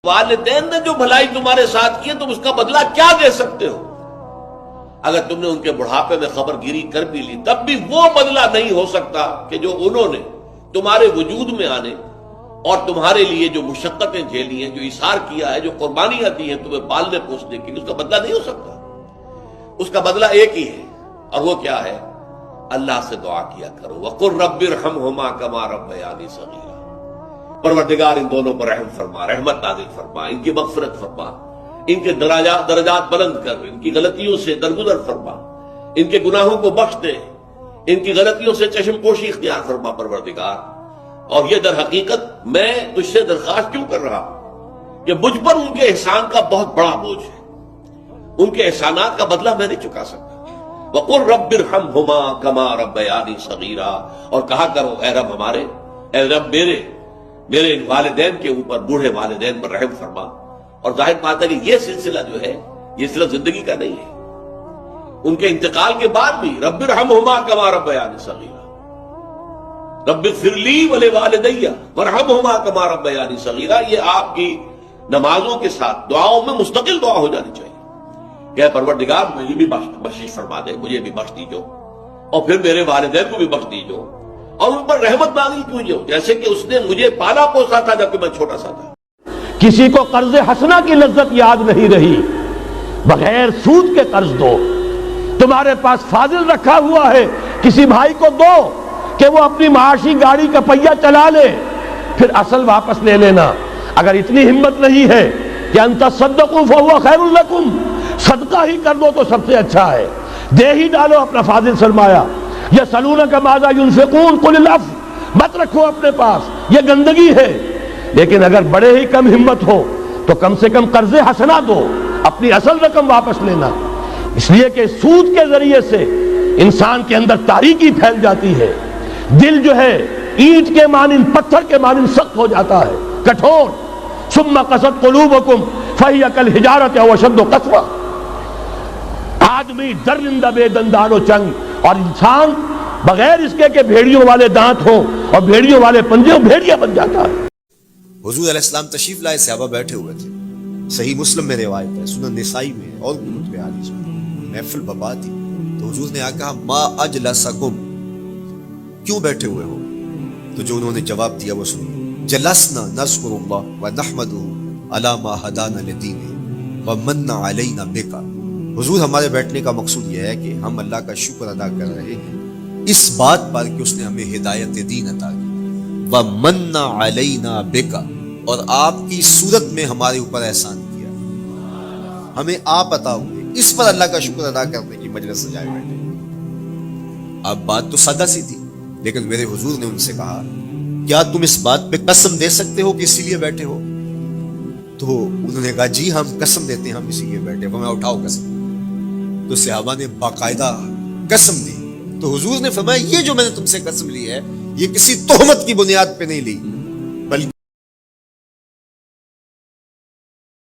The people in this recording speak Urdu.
والدین نے جو بھلائی تمہارے ساتھ کی ہے تم اس کا بدلہ کیا دے سکتے ہو؟ اگر تم نے ان کے بڑھاپے میں خبر گیری کر بھی لی تب بھی وہ بدلہ نہیں ہو سکتا کہ جو انہوں نے تمہارے وجود میں آنے اور تمہارے لیے جو مشقتیں جھیلی ہیں، جو ایثار کیا ہے، جو قربانیاں دی ہیں تمہیں پالنے پوسنے کی، اس کا بدلہ نہیں ہو سکتا۔ اس کا بدلہ ایک ہی ہے، اور وہ کیا ہے؟ اللہ سے دعا کیا کرو وَقُلْ رَبِّ ارْحَمْهُمَا كَمَا رَبَّيَانِي صَغِيرًا، پروردگار ان دونوں پر رحم فرما، رحمت نازل فرما، ان کی مغفرت فرما، ان کے درجات بلند کر، ان کی غلطیوں سے درگزر فرما، ان کے گناہوں کو بخش دے، ان کی غلطیوں سے چشم پوشی اختیار فرما پروردگار۔ اور یہ در حقیقت میں تجھ سے درخواست کیوں کر رہا ہوں کہ مجھ پر ان کے احسان کا بہت بڑا بوجھ ہے، ان کے احسانات کا بدلہ میں نہیں چکا سکتا۔ وَقُلْ رَبِّ ارْحَمْهُمَا كَمَا رَبَّيَانِي صَغِيرًا، اور کہا کرو اے رب ہمارے، اے رب میرے والدین کے اوپر، بوڑھے والدین پر رحم فرما۔ اور ظاہر بات ہے کہ یہ سلسلہ جو ہے یہ صرف زندگی کا نہیں ہے، ان کے انتقال کے بعد بھی رب ارحمہما کما ربیانی صغیرا، رب اغفر لی ولوالدی وارحمہما کما ربیانی صغیرا، یہ آپ کی نمازوں کے ساتھ دعاؤں میں مستقل دعا ہو جانی چاہیے کہ اے پروردگار مجھے بھی بخشش فرما دے، مجھے بھی بخش دیجو، اور پھر میرے والدین کو بھی بخش دیجو، اور ان پر رحمت نازل کیجو، جیسے کہ اس نے مجھے پالا پوسا تھا جبکہ میں چھوٹا سا تھا۔ کسی کو قرض حسنہ کی لذت یاد نہیں رہی، بغیر سود کے قرض دو۔ تمہارے پاس فاضل رکھا ہوا ہے، کسی بھائی کو دو کہ وہ اپنی معاشی گاڑی کا پہیہ چلا لے، پھر اصل واپس لے لینا۔ اگر اتنی ہمت نہیں ہے کہ ان تصدقوا فهو خیر لکم، صدقہ ہی کر دو تو سب سے اچھا ہے، دے ہی ڈالو اپنا فاضل سرمایہ۔ یسألونک ماذا ينفقون قل العفو، مت رکھو اپنے پاس، یہ گندگی ہے۔ لیکن اگر بڑے ہی کم ہمت ہو تو کم سے کم قرض حسنہ دو، اپنی اصل رقم واپس لینا، اس لیے کہ سود کے ذریعے سے انسان کے اندر تاریکی پھیل جاتی ہے، دل جو ہے اینٹ کے مانند، پتھر کے مانند سخت ہو جاتا ہے، کٹھور۔ ثم قست قلوبکم فہی کالحجارۃ او اشد قسوہ، آدمی درندہ بے دندان و چنگ، اور انسان بغیر اس کے کہ بھیڑیوں والے دانت ہوں اور بھیڑیوں والے پنجے ہوں، بھیڑیا بن جاتا ہے۔ حضور علیہ السلام تشریف لائے، صحابہ بیٹھے ہوئے تھے، صحیح مسلم میں روایت ہے، سنن نسائی میں اور کتب حدیث میں، محفل بپا تھی، تو حضور نے کہا ما اجلسکم، کیوں بیٹھے ہوئے ہو؟ تو جو انہوں نے جواب دیا وہ سنو، جلسنا نذکر اللہ ونحمدہ علی ما ہدانا لدینہ ومن علینا بک، حضور ہمارے بیٹھنے کا مقصود یہ ہے کہ ہم اللہ کا شکر ادا کر رہے ہیں اس بات پر کہ اس نے ہمیں ہدایت دین عطا کی، ومن علینا بک، اور آپ کی صورت میں ہمارے اوپر احسان کیا، ہمیں آپ عطا ہوئے، اس پر اللہ کا شکر ادا کرنے کی مجلس سجائے بیٹھے۔ اب بات تو سادہ سی تھی، لیکن میرے حضور نے ان سے کہا کیا تم اس بات پہ قسم دے سکتے ہو کہ اسی لیے بیٹھے ہو؟ تو انہوں نے کہا جی ہم قسم دیتے ہیں ہم اسی لیے بیٹھے، وہ میں اٹھاؤ قسم۔ تو صحابہ نے باقاعدہ قسم دی، تو حضور نے فرمایا یہ جو میں نے تم سے قسم لی ہے یہ کسی تہمت کی بنیاد پہ نہیں لی،